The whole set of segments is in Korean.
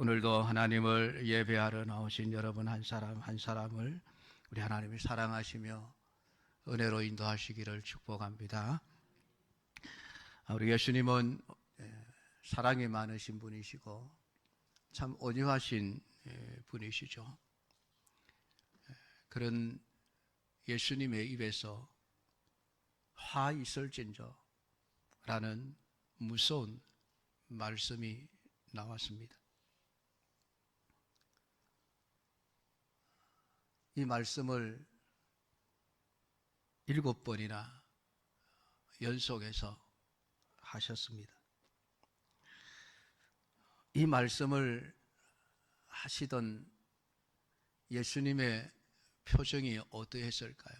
오늘도 하나님을 예배하러 나오신 여러분 한 사람 한 사람을 우리 하나님이 사랑하시며 은혜로 인도하시기를 축복합니다. 우리 예수님은 사랑이 많으신 분이시고 참 온유하신 분이시죠. 그런 예수님의 입에서 화 있을진저 라는 무서운 말씀이 나왔습니다. 이 말씀을 7번이나 연속해서 하셨습니다. 이 말씀을 하시던 예수님의 표정이 어떠했을까요?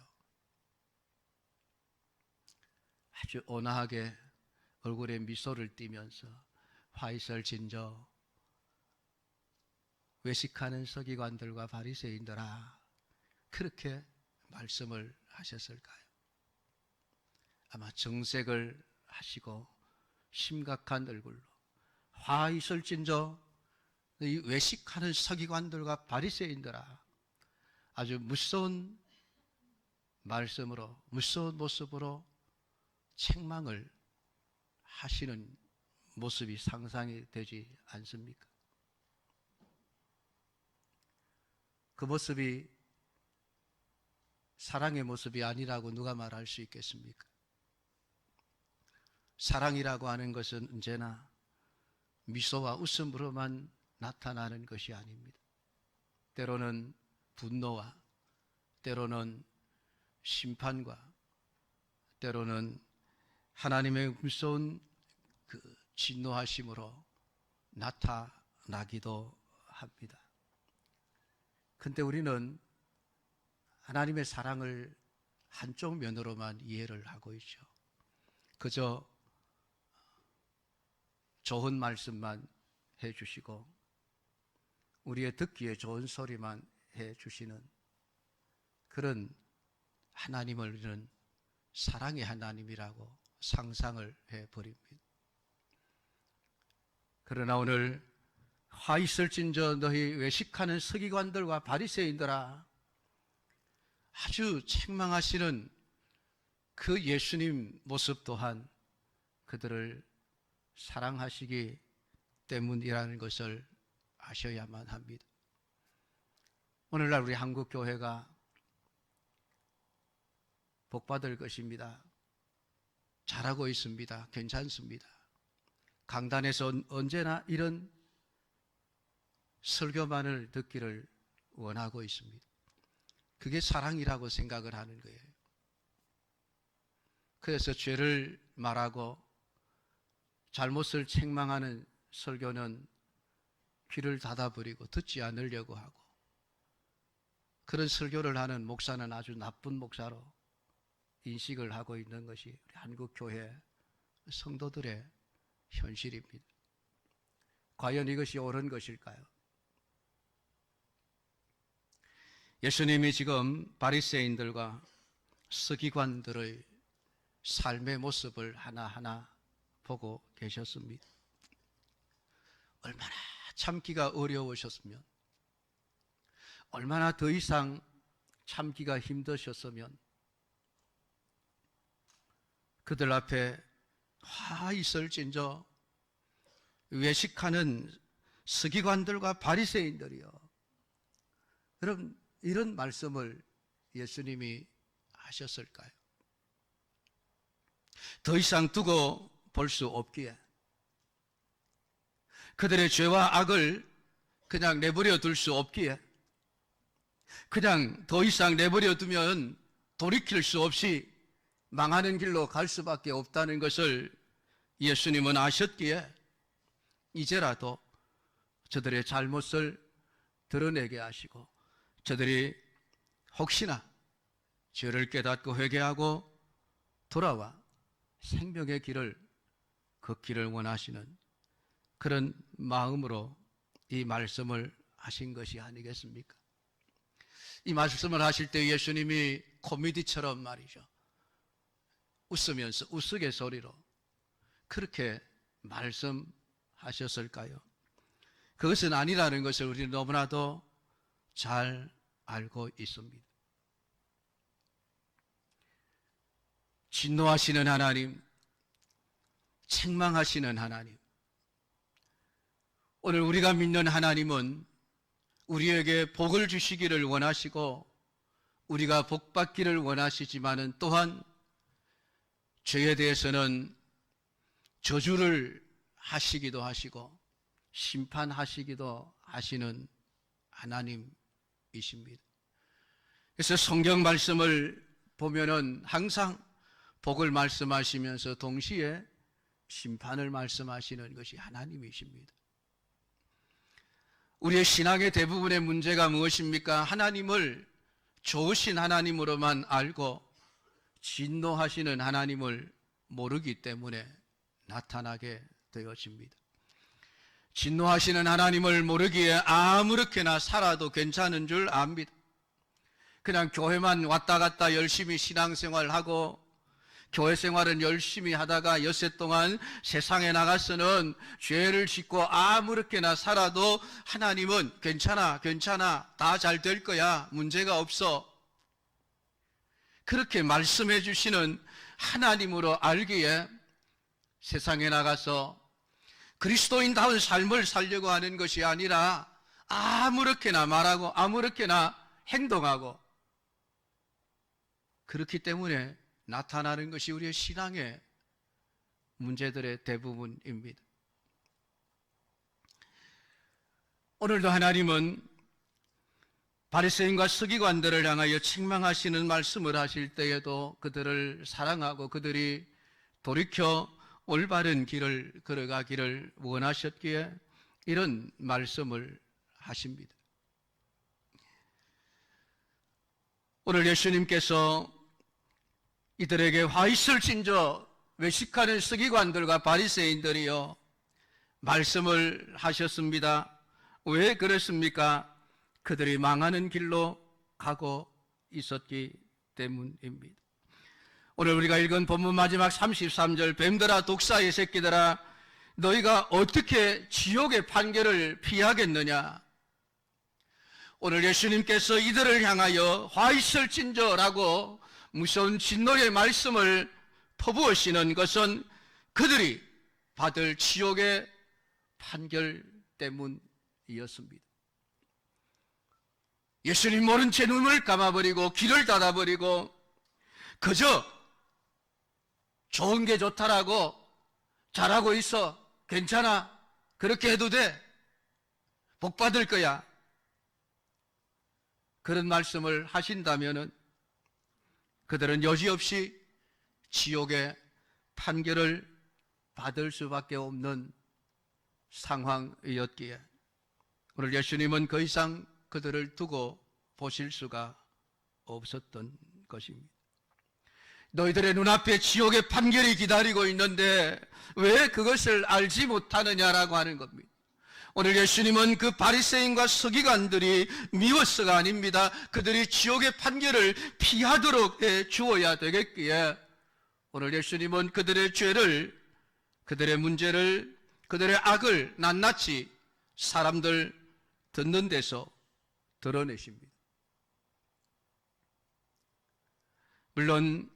아주 온화하게 얼굴에 미소를 띠면서 화 있을진저 외식하는 서기관들과 바리새인들아, 그렇게 말씀을 하셨을까요? 아마 정색을 하시고 심각한 얼굴로 화 있을진저 이 외식하는 서기관들과 바리새인들아, 아주 무서운 말씀으로 무서운 모습으로 책망을 하시는 모습이 상상이 되지 않습니까? 그 모습이 사랑의 모습이 아니라고 누가 말할 수 있겠습니까? 사랑이라고 하는 것은 언제나 미소와 웃음으로만 나타나는 것이 아닙니다. 때로는 분노와, 때로는 심판과, 때로는 하나님의 무서운 그 진노하심으로 나타나기도 합니다. 근데 우리는 하나님의 사랑을 한쪽 면으로만 이해를 하고 있죠. 그저 좋은 말씀만 해주시고 우리의 듣기에 좋은 소리만 해주시는 그런 하나님을 우리는 사랑의 하나님이라고 상상을 해버립니다. 그러나 오늘 화 있을진저 너희 외식하는 서기관들과 바리새인들아, 아주 책망하시는 그 예수님 모습 또한 그들을 사랑하시기 때문이라는 것을 아셔야만 합니다. 오늘날 우리 한국교회가 복받을 것입니다. 잘하고 있습니다. 괜찮습니다. 강단에서 언제나 이런 설교만을 듣기를 원하고 있습니다. 그게 사랑이라고 생각을 하는 거예요. 그래서 죄를 말하고 잘못을 책망하는 설교는 귀를 닫아버리고 듣지 않으려고 하고, 그런 설교를 하는 목사는 아주 나쁜 목사로 인식을 하고 있는 것이 우리 한국교회 성도들의 현실입니다. 과연 이것이 옳은 것일까요? 예수님이 지금 바리새인들과 서기관들의 삶의 모습을 하나하나 보고 계셨습니다. 얼마나 참기가 어려우셨으면, 얼마나 더 이상 참기가 힘드셨으면 그들 앞에 화 있을진저 외식하는 서기관들과 바리새인들이여, 여러분, 이런 말씀을 예수님이 하셨을까요? 더 이상 두고 볼 수 없기에, 그들의 죄와 악을 그냥 내버려 둘 수 없기에, 그냥 더 이상 내버려 두면 돌이킬 수 없이 망하는 길로 갈 수밖에 없다는 것을 예수님은 아셨기에 이제라도 저들의 잘못을 드러내게 하시고 저들이 혹시나 죄를 깨닫고 회개하고 돌아와 생명의 길을 걷기를 원하시는 그런 마음으로 이 말씀을 하신 것이 아니겠습니까? 이 말씀을 하실 때 예수님이 코미디처럼 말이죠, 웃으면서 우스갯소리로 그렇게 말씀하셨을까요? 그것은 아니라는 것을 우리는 너무나도 잘 알고 있습니다. 진노하시는 하나님, 책망하시는 하나님, 오늘 우리가 믿는 하나님은 우리에게 복을 주시기를 원하시고 우리가 복받기를 원하시지만은 또한 죄에 대해서는 저주를 하시기도 하시고 심판하시기도 하시는 하나님이십니다. 그래서 성경 말씀을 보면은 항상 복을 말씀하시면서 동시에 심판을 말씀하시는 것이 하나님이십니다. 우리의 신앙의 대부분의 문제가 무엇입니까? 하나님을 좋으신 하나님으로만 알고 진노하시는 하나님을 모르기 때문에 나타나게 되어집니다. 진노하시는 하나님을 모르기에 아무렇게나 살아도 괜찮은 줄 압니다. 그냥 교회만 왔다 갔다 열심히 신앙생활하고 교회 생활은 열심히 하다가 엿새 동안 세상에 나가서는 죄를 짓고 아무렇게나 살아도 하나님은 괜찮아, 다 잘 될 거야, 문제가 없어, 그렇게 말씀해 주시는 하나님으로 알기에 세상에 나가서 그리스도인다운 삶을 살려고 하는 것이 아니라 아무렇게나 말하고 아무렇게나 행동하고, 그렇기 때문에 나타나는 것이 우리의 신앙의 문제들의 대부분입니다. 오늘도 하나님은 바리새인과 서기관들을 향하여 책망하시는 말씀을 하실 때에도 그들을 사랑하고 그들이 돌이켜 올바른 길을 걸어가기를 원하셨기에 이런 말씀을 하십니다. 오늘 예수님께서 이들에게 화 있을 진저 외식하는 서기관들과 바리새인들이요 말씀을 하셨습니다. 왜 그렇습니까? 그들이 망하는 길로 가고 있었기 때문입니다. 오늘 우리가 읽은 본문 마지막 33절, 뱀들아 독사의 새끼들아 너희가 어떻게 지옥의 판결을 피하겠느냐. 오늘 예수님께서 이들을 향하여 화 있을진저라고 무서운 진노의 말씀을 퍼부으시는 것은 그들이 받을 지옥의 판결 때문이었습니다. 예수님 모른 채 눈을 감아버리고 귀를 닫아버리고 그저 좋은 게 좋다라고 잘하고 있어, 괜찮아, 그렇게 해도 돼, 복 받을 거야, 그런 말씀을 하신다면은 그들은 여지없이 지옥의 판결을 받을 수밖에 없는 상황이었기에 오늘 예수님은 더 이상 그들을 두고 보실 수가 없었던 것입니다. 너희들의 눈앞에 지옥의 판결이 기다리고 있는데 왜 그것을 알지 못하느냐라고 하는 겁니다. 오늘 예수님은 그 바리새인과 서기관들이 미워서가 아닙니다. 그들이 지옥의 판결을 피하도록 해 주어야 되겠기에 오늘 예수님은 그들의 죄를, 그들의 문제를, 그들의 악을 낱낱이 사람들 듣는 데서 드러내십니다. 물론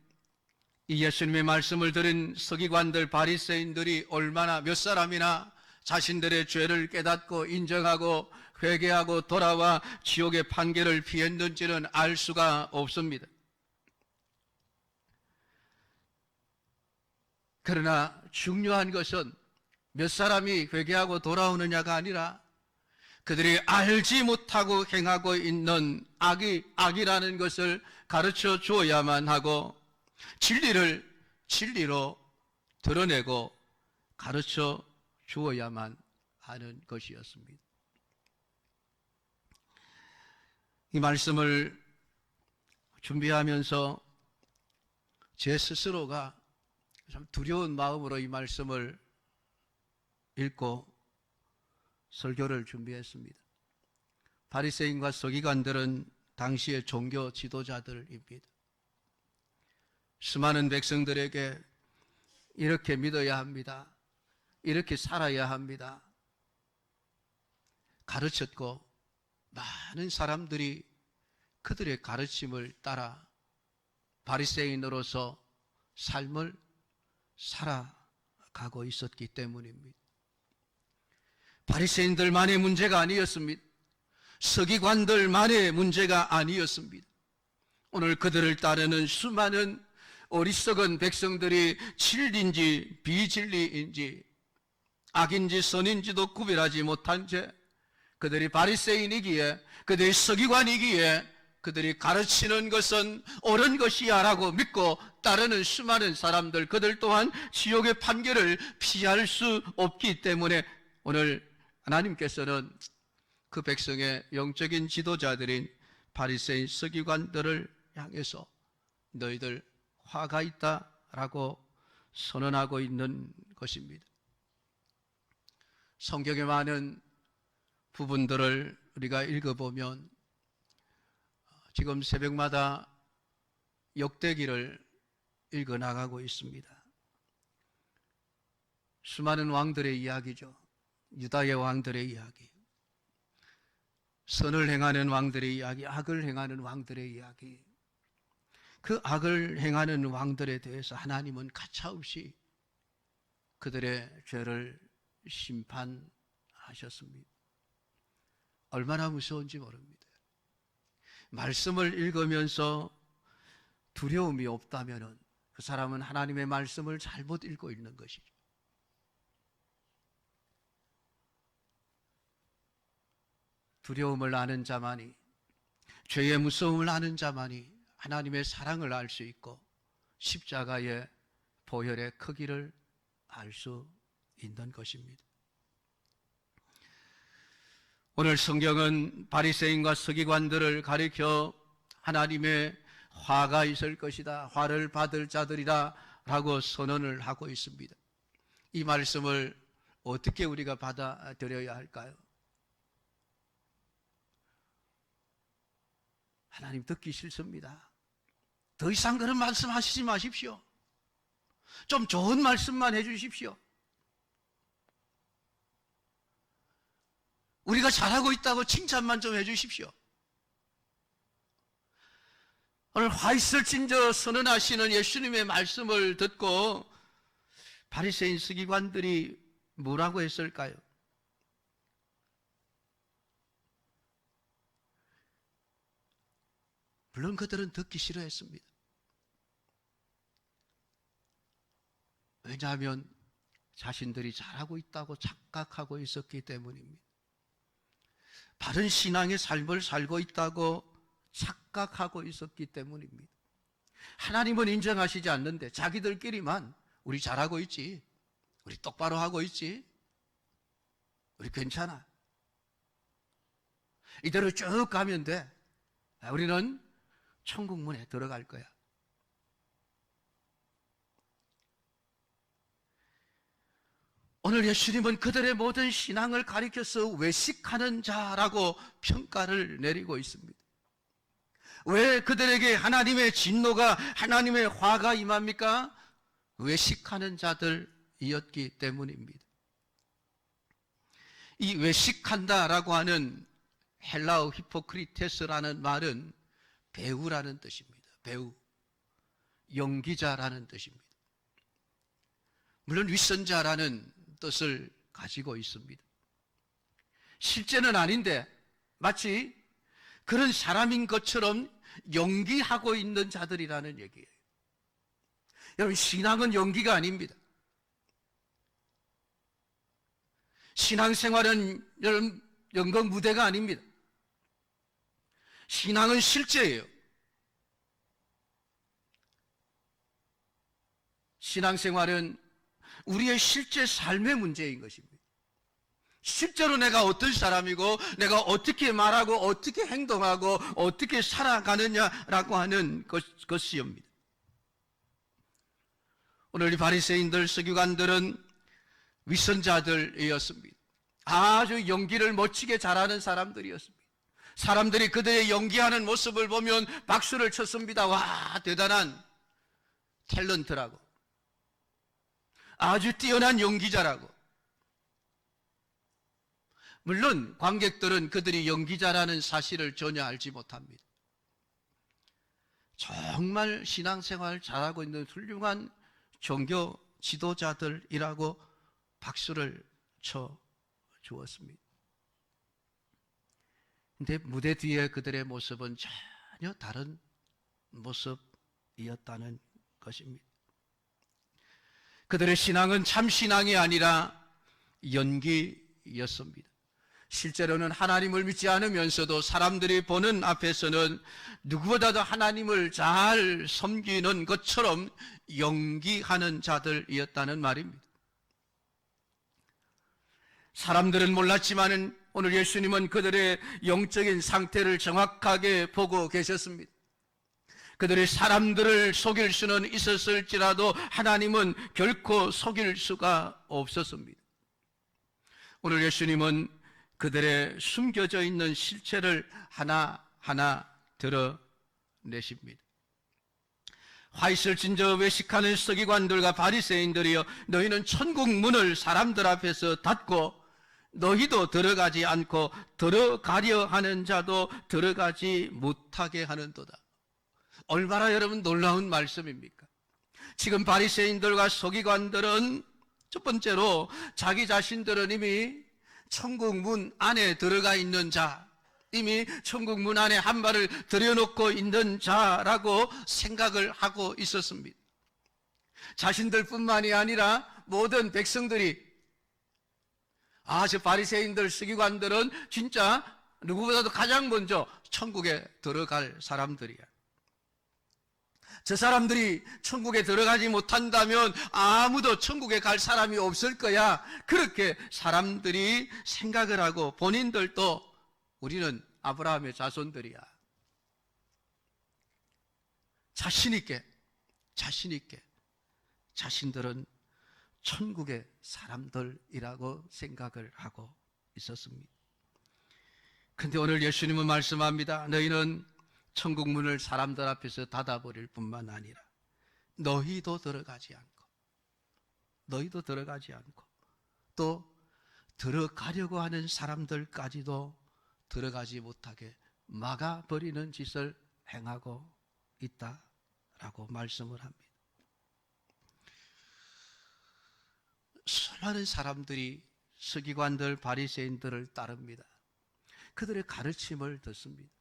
이 예수님의 말씀을 들은 서기관들, 바리새인들이 얼마나 몇 사람이나 자신들의 죄를 깨닫고 인정하고 회개하고 돌아와 지옥의 판결을 피했는지는 알 수가 없습니다. 그러나 중요한 것은 몇 사람이 회개하고 돌아오느냐가 아니라 그들이 알지 못하고 행하고 있는 악이라는 것을 가르쳐 주어야만 하고 진리를 진리로 드러내고 가르쳐 주어야만 하는 것이었습니다. 이 말씀을 준비하면서 제 스스로가 참 두려운 마음으로 이 말씀을 읽고 설교를 준비했습니다. 바리새인과 서기관들은 당시의 종교 지도자들입니다. 수많은 백성들에게 이렇게 믿어야 합니다, 이렇게 살아야 합니다, 가르쳤고 많은 사람들이 그들의 가르침을 따라 바리새인으로서 삶을 살아가고 있었기 때문입니다. 바리새인들만의 문제가 아니었습니다. 서기관들만의 문제가 아니었습니다. 오늘 그들을 따르는 수많은 어리석은 백성들이 진리인지 비진리인지 악인지 선인지도 구별하지 못한 채 그들이 바리새인이기에 그들이 서기관이기에 그들이 가르치는 것은 옳은 것이야 라고 믿고 따르는 수많은 사람들, 그들 또한 지옥의 판결을 피할 수 없기 때문에 오늘 하나님께서는 그 백성의 영적인 지도자들인 바리새인 서기관들을 향해서 너희들 화가 있다라고 선언하고 있는 것입니다. 성경의 많은 부분들을 우리가 읽어보면 지금 새벽마다 역대기를 읽어나가고 있습니다. 수많은 왕들의 이야기죠. 유다의 왕들의 이야기, 선을 행하는 왕들의 이야기, 악을 행하는 왕들의 이야기. 그 악을 행하는 왕들에 대해서 하나님은 가차없이 그들의 죄를 심판하셨습니다. 얼마나 무서운지 모릅니다. 말씀을 읽으면서 두려움이 없다면 그 사람은 하나님의 말씀을 잘못 읽고 있는 것이죠. 두려움을 아는 자만이, 죄의 무서움을 아는 자만이 하나님의 사랑을 알 수 있고 십자가의 보혈의 크기를 알 수 있는 것입니다. 오늘 성경은 바리새인과 서기관들을 가리켜 하나님의 화가 있을 것이다, 화를 받을 자들이다 라고 선언을 하고 있습니다. 이 말씀을 어떻게 우리가 받아들여야 할까요? 하나님 듣기 싫습니다. 더 이상 그런 말씀 하시지 마십시오. 좀 좋은 말씀만 해주십시오. 우리가 잘하고 있다고 칭찬만 좀 해주십시오. 오늘 화 있을진저 선언하시는 예수님의 말씀을 듣고 바리새인 서기관들이 뭐라고 했을까요? 물론 그들은 듣기 싫어했습니다. 왜냐하면 자신들이 잘하고 있다고 착각하고 있었기 때문입니다. 바른 신앙의 삶을 살고 있다고 착각하고 있었기 때문입니다. 하나님은 인정하시지 않는데 자기들끼리만 우리 잘하고 있지, 우리 똑바로 하고 있지, 우리 괜찮아, 이대로 쭉 가면 돼, 우리는 천국문에 들어갈 거야. 오늘 예수님은 그들의 모든 신앙을 가리켜서 외식하는 자라고 평가를 내리고 있습니다. 왜 그들에게 하나님의 진노가, 하나님의 화가 임합니까? 외식하는 자들이었기 때문입니다. 이 외식한다라고 하는 헬라어 히포크리테스라는 말은 배우라는 뜻입니다. 배우, 연기자라는 뜻입니다. 물론 윗선자라는 뜻을 가지고 있습니다. 실제는 아닌데 마치 그런 사람인 것처럼 연기하고 있는 자들이라는 얘기예요. 여러분, 신앙은 연기가 아닙니다. 신앙생활은 여러분 연극 무대가 아닙니다. 신앙은 실제예요. 신앙생활은 우리의 실제 삶의 문제인 것입니다. 실제로 내가 어떤 사람이고 내가 어떻게 말하고 어떻게 행동하고 어떻게 살아가느냐라고 하는 것이옵니다. 오늘 이 바리새인들, 서기관들은 위선자들이었습니다. 아주 연기를 멋지게 잘하는 사람들이었습니다. 사람들이 그들의 연기하는 모습을 보면 박수를 쳤습니다. 와, 대단한 탤런트라고, 아주 뛰어난 연기자라고. 물론 관객들은 그들이 연기자라는 사실을 전혀 알지 못합니다. 정말 신앙생활 잘하고 있는 훌륭한 종교 지도자들이라고 박수를 쳐 주었습니다. 근데 무대 뒤에 그들의 모습은 전혀 다른 모습이었다는 것입니다. 그들의 신앙은 참 신앙이 아니라 연기였습니다. 실제로는 하나님을 믿지 않으면서도 사람들이 보는 앞에서는 누구보다도 하나님을 잘 섬기는 것처럼 연기하는 자들이었다는 말입니다. 사람들은 몰랐지만 오늘 예수님은 그들의 영적인 상태를 정확하게 보고 계셨습니다. 그들이 사람들을 속일 수는 있었을지라도 하나님은 결코 속일 수가 없었습니다. 오늘 예수님은 그들의 숨겨져 있는 실체를 하나하나 드러내십니다. 화 있을 진저 외식하는 서기관들과 바리새인들이여, 너희는 천국 문을 사람들 앞에서 닫고 너희도 들어가지 않고 들어가려 하는 자도 들어가지 못하게 하는도다. 얼마나 여러분 놀라운 말씀입니까? 지금 바리새인들과 서기관들은 첫 번째로 자기 자신들은 이미 천국 문 안에 들어가 있는 자, 이미 천국 문 안에 한 발을 들여놓고 있는 자라고 생각을 하고 있었습니다. 자신들뿐만이 아니라 모든 백성들이 저 바리새인들, 서기관들은 진짜 누구보다도 가장 먼저 천국에 들어갈 사람들이야. 저 사람들이 천국에 들어가지 못한다면 아무도 천국에 갈 사람이 없을 거야. 그렇게 사람들이 생각을 하고 본인들도 우리는 아브라함의 자손들이야. 자신 있게 자신들은 천국의 사람들이라고 생각을 하고 있었습니다. 그런데 오늘 예수님은 말씀합니다. 너희는 천국 문을 사람들 앞에서 닫아버릴 뿐만 아니라 너희도 들어가지 않고 또 들어가려고 하는 사람들까지도 들어가지 못하게 막아버리는 짓을 행하고 있다라고 말씀을 합니다. 수많은 사람들이 서기관들, 바리새인들을 따릅니다. 그들의 가르침을 듣습니다.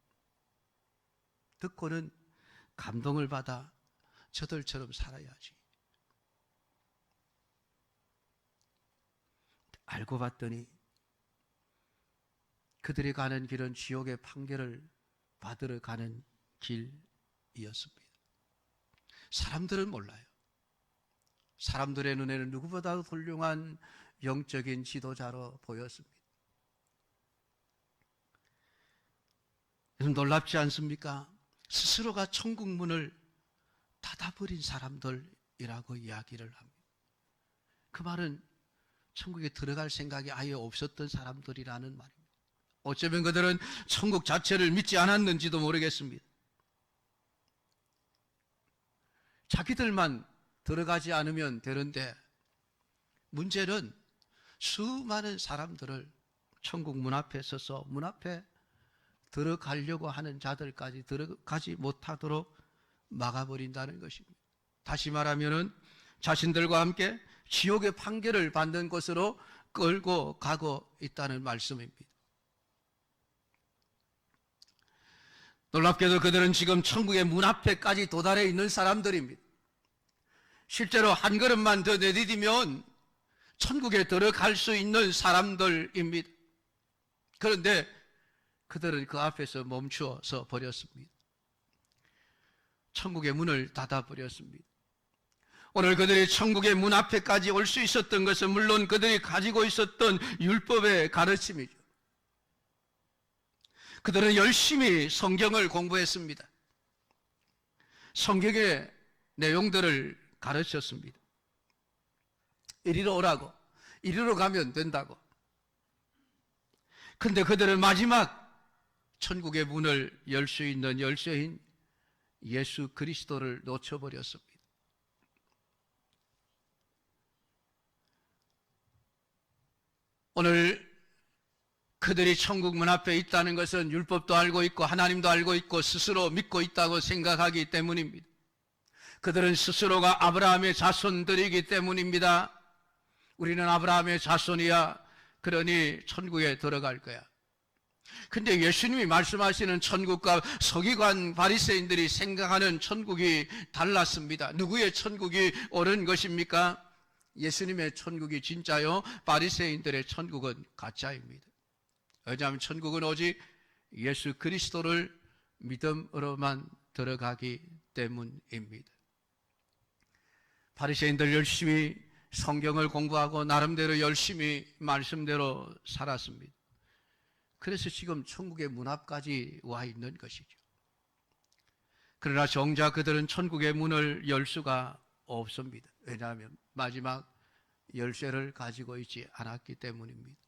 듣고는 감동을 받아 저들처럼 살아야지. 알고 봤더니 그들이 가는 길은 지옥의 판결을 받으러 가는 길이었습니다. 사람들은 몰라요. 사람들의 눈에는 누구보다도 훌륭한 영적인 지도자로 보였습니다. 여러분 놀랍지 않습니까? 스스로가 천국 문을 닫아버린 사람들이라고 이야기를 합니다. 그 말은 천국에 들어갈 생각이 아예 없었던 사람들이라는 말입니다. 어쩌면 그들은 천국 자체를 믿지 않았는지도 모르겠습니다. 자기들만 들어가지 않으면 되는데 문제는 수많은 사람들을 천국 문 앞에 서서 문 앞에 들어가려고 하는 자들까지 들어가지 못하도록 막아버린다는 것입니다. 다시 말하면 자신들과 함께 지옥의 판결을 받는 곳으로 끌고 가고 있다는 말씀입니다. 놀랍게도 그들은 지금 천국의 문 앞에까지 도달해 있는 사람들입니다. 실제로 한 걸음만 더 내디디면 천국에 들어갈 수 있는 사람들입니다. 그런데 그들은 그 앞에서 멈추어서 버렸습니다. 천국의 문을 닫아버렸습니다. 오늘 그들이 천국의 문 앞에까지 올 수 있었던 것은 물론 그들이 가지고 있었던 율법의 가르침이죠. 그들은 열심히 성경을 공부했습니다. 성경의 내용들을 가르쳤습니다. 이리로 오라고, 이리로 가면 된다고. 그런데 그들은 마지막 천국의 문을 열 수 있는 열쇠인 예수 그리스도를 놓쳐버렸습니다. 오늘 그들이 천국 문 앞에 있다는 것은 율법도 알고 있고 하나님도 알고 있고 스스로 믿고 있다고 생각하기 때문입니다. 그들은 스스로가 아브라함의 자손들이기 때문입니다. 우리는 아브라함의 자손이야, 그러니 천국에 들어갈 거야. 근데 예수님이 말씀하시는 천국과 서기관 바리새인들이 생각하는 천국이 달랐습니다. 누구의 천국이 옳은 것입니까? 예수님의 천국이 진짜요, 바리새인들의 천국은 가짜입니다. 왜냐하면 천국은 오직 예수 그리스도를 믿음으로만 들어가기 때문입니다. 바리새인들 열심히 성경을 공부하고 나름대로 열심히 말씀대로 살았습니다. 그래서 지금 천국의 문 앞까지 와 있는 것이죠. 그러나 정작 그들은 천국의 문을 열 수가 없습니다. 왜냐하면 마지막 열쇠를 가지고 있지 않았기 때문입니다.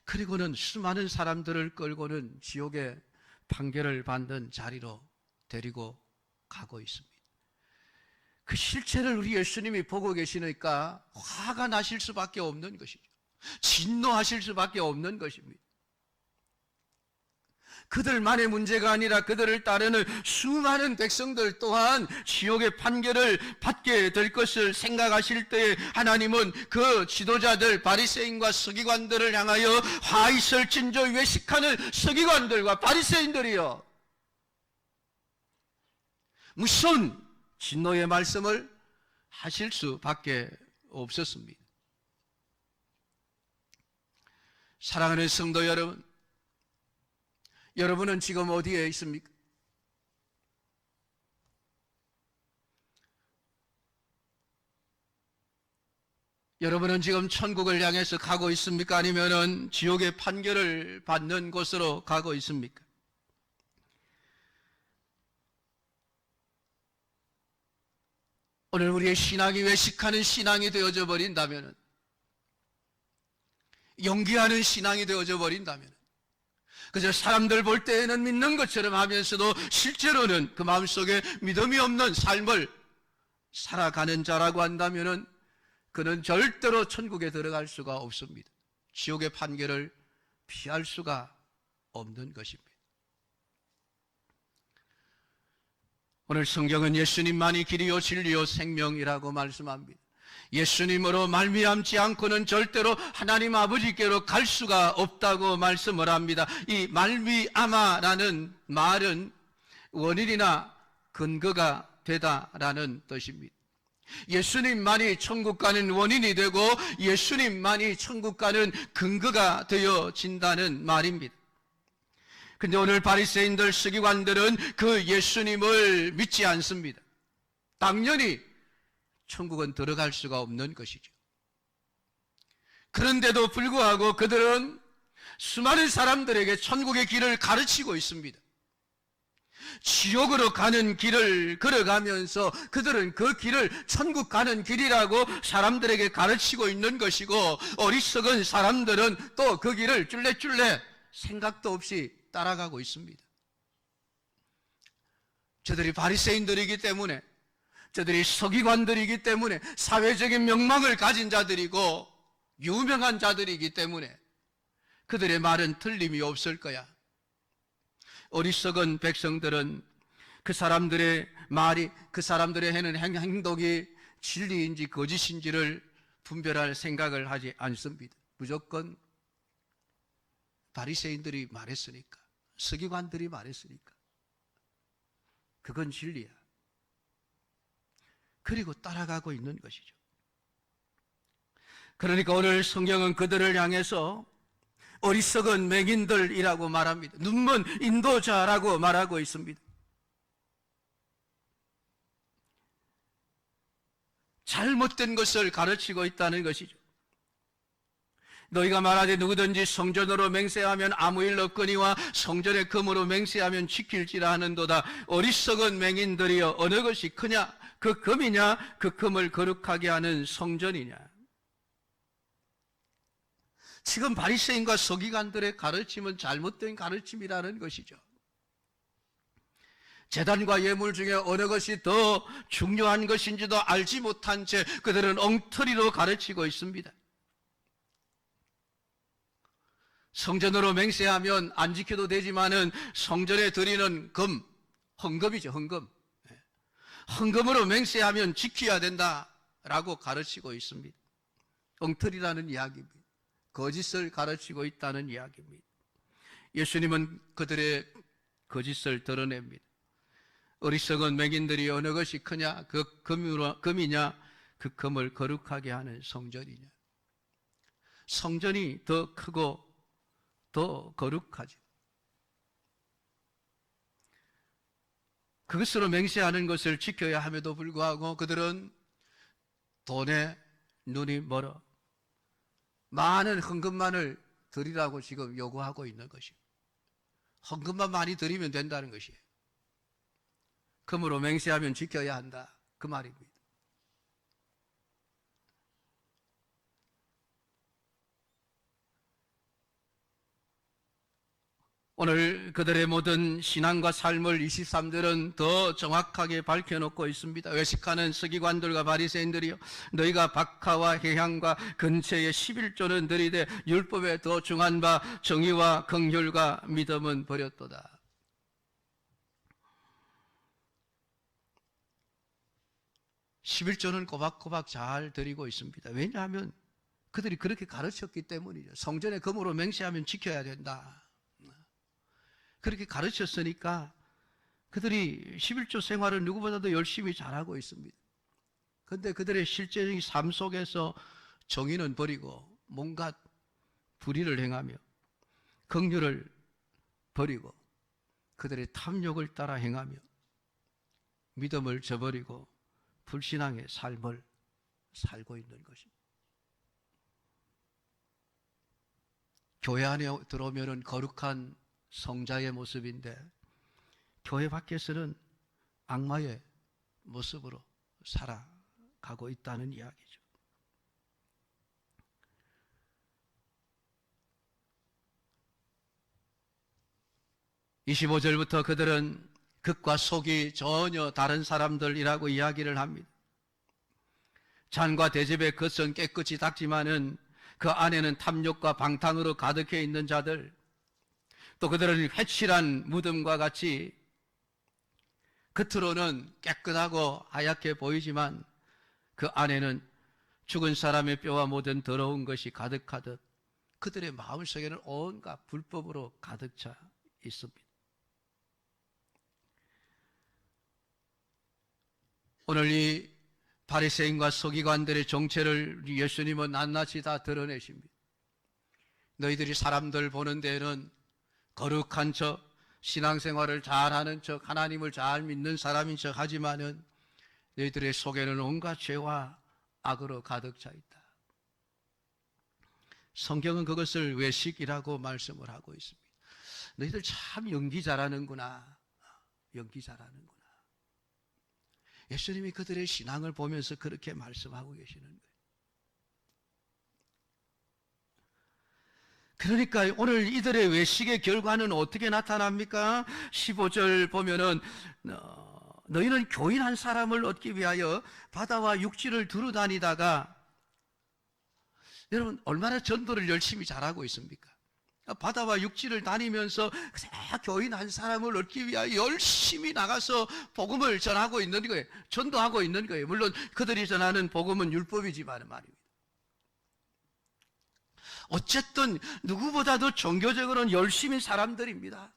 그리고는 수많은 사람들을 끌고는 지옥의 판결을 받는 자리로 데리고 가고 있습니다. 그 실체를 우리 예수님이 보고 계시니까 화가 나실 수밖에 없는 것이죠. 진노하실 수밖에 없는 것입니다. 그들만의 문제가 아니라 그들을 따르는 수많은 백성들 또한 지옥의 판결을 받게 될 것을 생각하실 때에 하나님은 그 지도자들 바리새인과 서기관들을 향하여 화 있을진저 외식하는 서기관들과 바리새인들이여, 무슨 진노의 말씀을 하실 수밖에 없었습니다. 사랑하는 성도 여러분, 여러분은 지금 어디에 있습니까? 여러분은 지금 천국을 향해서 가고 있습니까? 아니면은 지옥의 판결을 받는 곳으로 가고 있습니까? 오늘 우리의 신앙이 외식하는 신앙이 되어져 버린다면, 연기하는 신앙이 되어져 버린다면, 그저 사람들 볼 때에는 믿는 것처럼 하면서도 실제로는 그 마음속에 믿음이 없는 삶을 살아가는 자라고 한다면 그는 절대로 천국에 들어갈 수가 없습니다. 지옥의 판결을 피할 수가 없는 것입니다. 오늘 성경은 예수님만이 길이요 진리요 생명이라고 말씀합니다. 예수님으로 말미암지 않고는 절대로 하나님 아버지께로 갈 수가 없다고 말씀을 합니다. 이 말미암아라는 말은 원인이나 근거가 되다라는 뜻입니다. 예수님만이 천국 가는 원인이 되고 예수님만이 천국 가는 근거가 되어진다는 말입니다. 근데 오늘 바리새인들 서기관들은 그 예수님을 믿지 않습니다. 당연히 천국은 들어갈 수가 없는 것이죠. 그런데도 불구하고 그들은 수많은 사람들에게 천국의 길을 가르치고 있습니다. 지옥으로 가는 길을 걸어가면서 그들은 그 길을 천국 가는 길이라고 사람들에게 가르치고 있는 것이고, 어리석은 사람들은 또 그 길을 쫄래쫄래 생각도 없이 따라가고 있습니다. 저들이 바리새인들이기 때문에, 저들이 서기관들이기 때문에, 사회적인 명망을 가진 자들이고 유명한 자들이기 때문에 그들의 말은 틀림이 없을 거야. 어리석은 백성들은 그 사람들의 말이, 그 사람들의 하는 행동이 진리인지 거짓인지를 분별할 생각을 하지 않습니다. 무조건 바리새인들이 말했으니까, 서기관들이 말했으니까 그건 진리야. 그리고 따라가고 있는 것이죠. 그러니까 오늘 성경은 그들을 향해서 어리석은 맹인들이라고 말합니다. 눈먼 인도자라고 말하고 있습니다. 잘못된 것을 가르치고 있다는 것이죠. 너희가 말하되 누구든지 성전으로 맹세하면 아무 일 없거니와 성전의 금으로 맹세하면 지킬지라 하는도다. 어리석은 맹인들이여, 어느 것이 크냐? 그 금이냐? 그 금을 거룩하게 하는 성전이냐? 지금 바리새인과 서기관들의 가르침은 잘못된 가르침이라는 것이죠. 제단과 예물 중에 어느 것이 더 중요한 것인지도 알지 못한 채 그들은 엉터리로 가르치고 있습니다. 성전으로 맹세하면 안 지켜도 되지만은 성전에 드리는 헌금이죠, 헌금. 헌금으로 맹세하면 지켜야 된다라고 가르치고 있습니다. 엉터리라는 이야기입니다. 거짓을 가르치고 있다는 이야기입니다. 예수님은 그들의 거짓을 드러냅니다. 어리석은 맹인들이 어느 것이 크냐? 그 금이냐? 그 금을 거룩하게 하는 성전이냐? 성전이 더 크고 더 거룩하죠. 그것으로 맹세하는 것을 지켜야 함에도 불구하고 그들은 돈에 눈이 멀어 많은 헌금만을 드리라고 지금 요구하고 있는 것이에요. 헌금만 많이 드리면 된다는 것이에요. 금으로 맹세하면 지켜야 한다, 그 말입니다. 오늘 그들의 모든 신앙과 삶을 23절은 더 정확하게 밝혀놓고 있습니다. 외식하는 서기관들과 바리새인들이여, 너희가 박하와 해향과 근처의 11조는 들이되 율법에 더 중한 바 정의와 긍휼과 믿음은 버렸도다. (11조는) 꼬박꼬박 잘 드리고 있습니다. 왜냐하면 그들이 그렇게 가르쳤기 때문이죠. 성전에 금으로 맹세하면 지켜야 된다, 그렇게 가르쳤으니까 그들이 11조 생활을 누구보다도 열심히 잘하고 있습니다. 그런데 그들의 실제적인 삶 속에서 정의는 버리고 뭔가 불의를 행하며 긍휼을 버리고 그들의 탐욕을 따라 행하며 믿음을 저버리고 불신앙의 삶을 살고 있는 것입니다. 교회 안에 들어오면 거룩한 성자의 모습인데 교회 밖에서는 악마의 모습으로 살아가고 있다는 이야기죠. (25절부터) 그들은 겉과 속이 전혀 다른 사람들이라고 이야기를 합니다. 잔과 대접의 겉은 깨끗이 닦지만은 그 안에는 탐욕과 방탕으로 가득해 있는 자들, 또 그들은 회칠한 무덤과 같이 겉으로는 깨끗하고 하얗게 보이지만 그 안에는 죽은 사람의 뼈와 모든 더러운 것이 가득하듯 그들의 마음속에는 온갖 불법으로 가득 차 있습니다. 오늘 이 바리새인과 서기관들의 정체를 예수님은 낱낱이 다 드러내십니다. 너희들이 사람들 보는 데에는 거룩한 척, 신앙생활을 잘하는 척, 하나님을 잘 믿는 사람인 척 하지만은 너희들의 속에는 온갖 죄와 악으로 가득 차 있다. 성경은 그것을 외식이라고 말씀을 하고 있습니다. 너희들 참 연기 잘하는구나, 연기 잘하는구나. 예수님이 그들의 신앙을 보면서 그렇게 말씀하고 계시는 거예요. 그러니까 오늘 이들의 외식의 결과는 어떻게 나타납니까? 15절 보면은 너희는 교인 한 사람을 얻기 위하여 바다와 육지를 두루 다니다가, 여러분 얼마나 전도를 열심히 잘하고 있습니까? 바다와 육지를 다니면서 교인 한 사람을 얻기 위하여 열심히 나가서 복음을 전하고 있는 거예요. 전도하고 있는 거예요. 물론 그들이 전하는 복음은 율법이지만 말입니다. 어쨌든 누구보다도 종교적으로는 열심히 사람들입니다.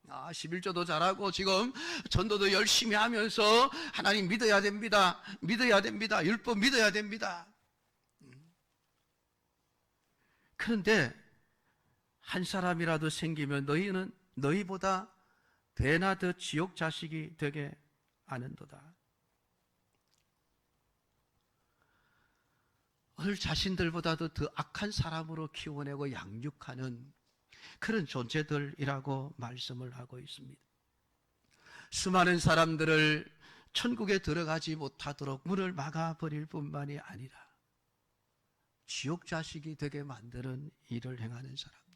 11조도 잘하고 지금 전도도 열심히 하면서 하나님 믿어야 됩니다, 믿어야 됩니다, 율법 믿어야 됩니다. 그런데 한 사람이라도 생기면 너희는 너희보다 되나 더 지옥 자식이 되게 하는도다. 자신들보다도 더 악한 사람으로 키워내고 양육하는 그런 존재들이라고 말씀을 하고 있습니다. 수많은 사람들을 천국에 들어가지 못하도록 문을 막아버릴 뿐만이 아니라 지옥 자식이 되게 만드는 일을 행하는 사람들.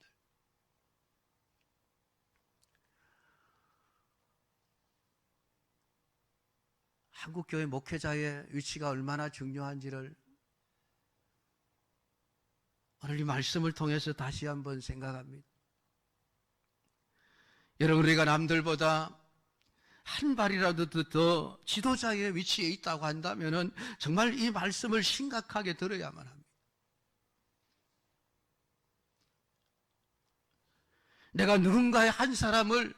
한국교회 목회자의 위치가 얼마나 중요한지를 오늘 이 말씀을 통해서 다시 한번 생각합니다. 여러분, 우리가 남들보다 한 발이라도 더 지도자의 위치에 있다고 한다면 정말 이 말씀을 심각하게 들어야만 합니다. 내가 누군가의 한 사람을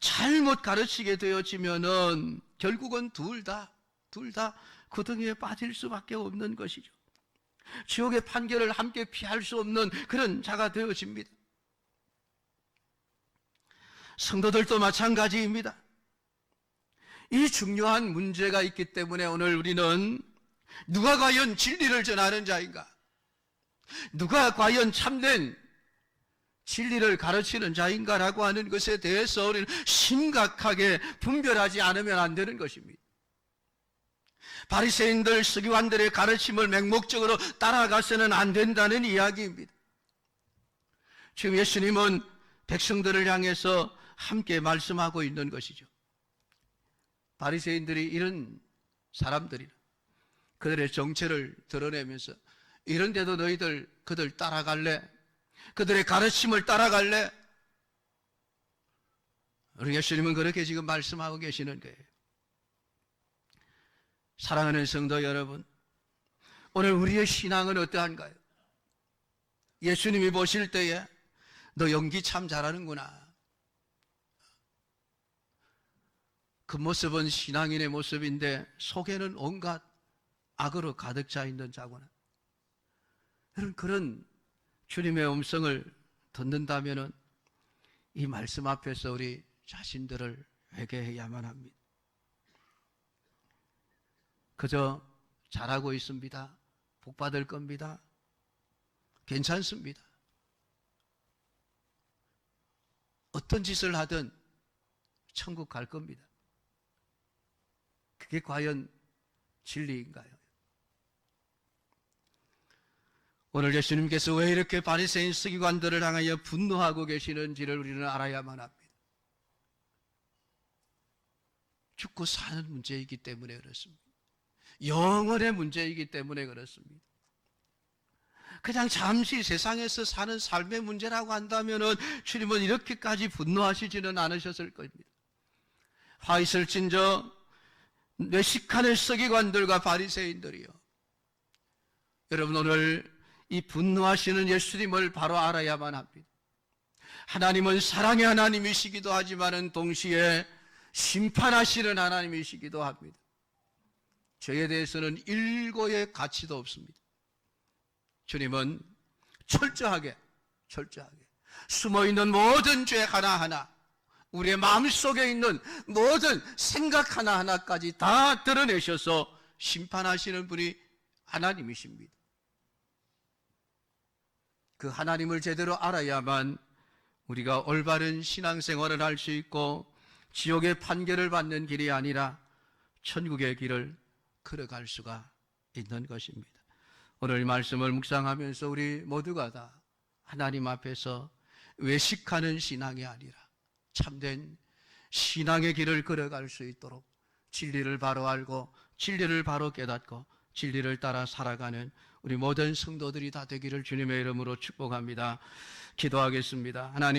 잘못 가르치게 되어지면은 결국은 둘 다 고등에 빠질 수밖에 없는 것이죠. 지옥의 판결을 함께 피할 수 없는 그런 자가 되어집니다. 성도들도 마찬가지입니다. 이 중요한 문제가 있기 때문에 오늘 우리는 누가 과연 진리를 전하는 자인가? 누가 과연 참된 진리를 가르치는 자인가라고 하는 것에 대해서 우리는 심각하게 분별하지 않으면 안 되는 것입니다. 바리새인들, 서기관들의 가르침을 맹목적으로 따라가서는 안 된다는 이야기입니다. 지금 예수님은 백성들을 향해서 함께 말씀하고 있는 것이죠. 바리새인들이 이런 사람들이라 그들의 정체를 드러내면서 이런데도 너희들 그들 따라갈래? 그들의 가르침을 따라갈래? 우리 예수님은 그렇게 지금 말씀하고 계시는 거예요. 사랑하는 성도 여러분, 오늘 우리의 신앙은 어떠한가요? 예수님이 보실 때에 너 연기 참 잘하는구나, 그 모습은 신앙인의 모습인데 속에는 온갖 악으로 가득 차 있는 자구나, 그런 주님의 음성을 듣는다면 이 말씀 앞에서 우리 자신들을 회개해야만 합니다. 그저 잘하고 있습니다, 복 받을 겁니다, 괜찮습니다, 어떤 짓을 하든 천국 갈 겁니다. 그게 과연 진리인가요? 오늘 예수님께서 왜 이렇게 바리새인 서기관들을 향하여 분노하고 계시는지를 우리는 알아야만 합니다. 죽고 사는 문제이기 때문에 그렇습니다. 영원의 문제이기 때문에 그렇습니다. 그냥 잠시 세상에서 사는 삶의 문제라고 한다면 주님은 이렇게까지 분노하시지는 않으셨을 겁니다. 화 있을진저 뇌식하는 서기관들과 바리새인들이요, 여러분, 오늘 이 분노하시는 예수님을 바로 알아야만 합니다. 하나님은 사랑의 하나님이시기도 하지만 동시에 심판하시는 하나님이시기도 합니다. 죄에 대해서는 일고의 가치도 없습니다. 주님은 철저하게 숨어있는 모든 죄 하나하나, 우리의 마음속에 있는 모든 생각 하나하나까지 다 드러내셔서 심판하시는 분이 하나님이십니다. 그 하나님을 제대로 알아야만 우리가 올바른 신앙생활을 할 수 있고 지옥의 판결을 받는 길이 아니라 천국의 길을 걸어갈 수가 있는 것입니다. 오늘 말씀을 묵상하면서 우리 모두가 다 하나님 앞에서 외식하는 신앙이 아니라 참된 신앙의 길을 걸어갈 수 있도록 진리를 바로 알고 진리를 바로 깨닫고 진리를 따라 살아가는 우리 모든 성도들이 다 되기를 주님의 이름으로 축복합니다. 기도하겠습니다. 하나님,